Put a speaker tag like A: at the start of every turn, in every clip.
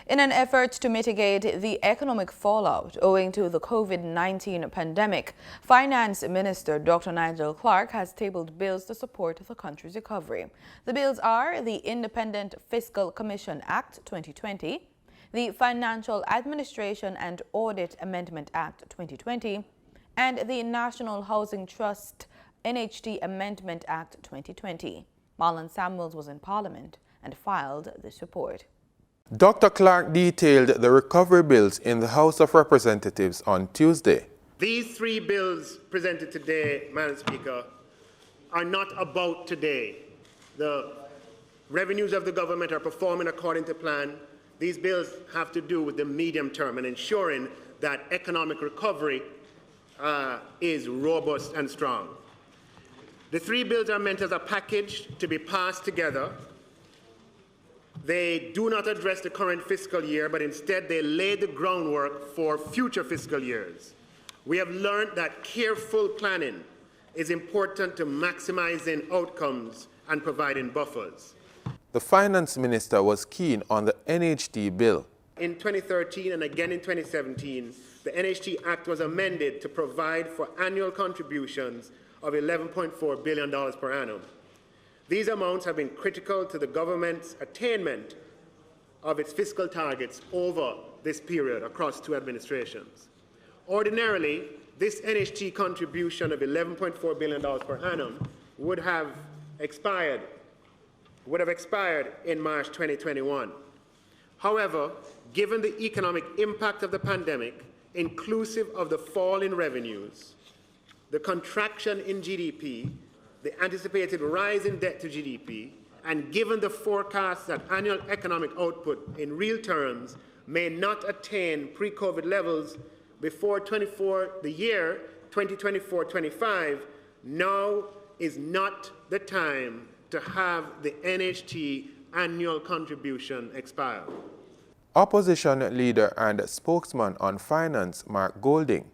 A: In an effort to mitigate the economic fallout owing to the COVID-19 pandemic, Finance Minister Dr. Nigel Clark has tabled bills to support the country's recovery. The bills are the Independent Fiscal Commission Act 2020, the Financial Administration and Audit Amendment Act 2020, and the National Housing Trust NHT Amendment Act 2020. Marlon Samuels was in Parliament and filed this report.
B: Dr. Clark detailed the recovery bills in the House of Representatives on Tuesday.
C: These three bills presented today, Madam Speaker, are not about today. The revenues of the government are performing according to plan. These bills have to do with the medium term and ensuring that economic recovery is robust and strong. The three bills are meant as a package to be passed together. They do not address the current fiscal year, but instead they lay the groundwork for future fiscal years. We have learned that careful planning is important to maximizing outcomes and providing buffers.
B: The Finance Minister was keen on the NHT bill.
C: In 2013 and again in 2017, the NHT Act was amended to provide for annual contributions of $11.4 billion per annum. These amounts have been critical to the government's attainment of its fiscal targets over this period across two administrations. Ordinarily, this NHT contribution of $11.4 billion per annum would have expired in March 2021. However, given the economic impact of the pandemic, inclusive of the fall in revenues, the contraction in GDP, the anticipated rise in debt to GDP, and given the forecast that annual economic output in real terms may not attain pre-COVID levels before the year 2024-25, now is not the time to have the NHT annual contribution expire.
B: Opposition leader and spokesman on finance, Mark Golding,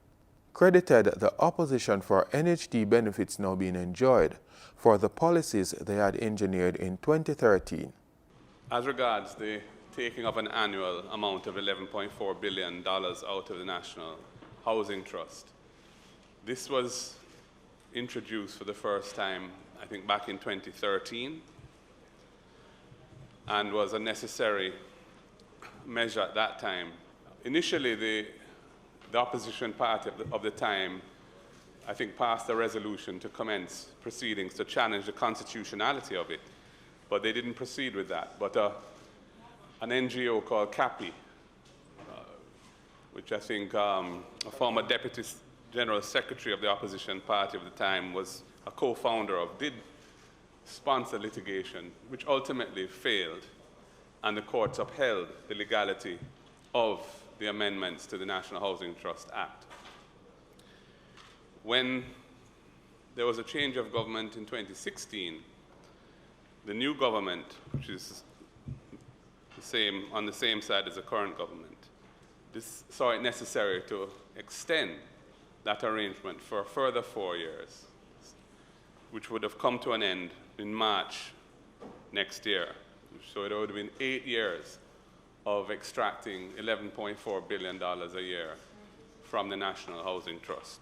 B: credited the opposition for NHT benefits now being enjoyed for the policies they had engineered in 2013.
D: As regards the taking of an annual amount of $11.4 billion out of the National Housing Trust, this was introduced for the first time, I think, back in 2013, and was a necessary measure at that time. Initially, the opposition party of the time, I think, passed a resolution to commence proceedings to challenge the constitutionality of it, but they didn't proceed with that. But an NGO called CAPI, which I think a former Deputy General Secretary of the opposition party of the time was a co-founder of, did sponsor litigation, which ultimately failed, and the courts upheld the legality of the amendments to the National Housing Trust Act. When there was a change of government in 2016, the new government, which is on the same side as the current government, saw it necessary to extend that arrangement for a further 4 years, which would have come to an end in March next year. So it would have been 8 years of extracting $11.4 billion a year from the National Housing Trust.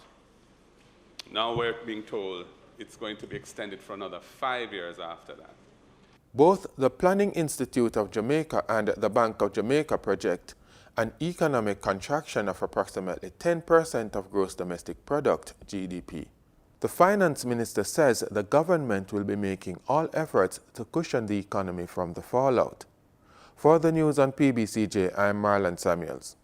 D: Now we're being told it's going to be extended for another 5 years after that.
B: Both the Planning Institute of Jamaica and the Bank of Jamaica project an economic contraction of approximately 10% of gross domestic product, GDP. The Finance Minister says the government will be making all efforts to cushion the economy from the fallout. For the news on PBCJ, I'm Marlon Samuels.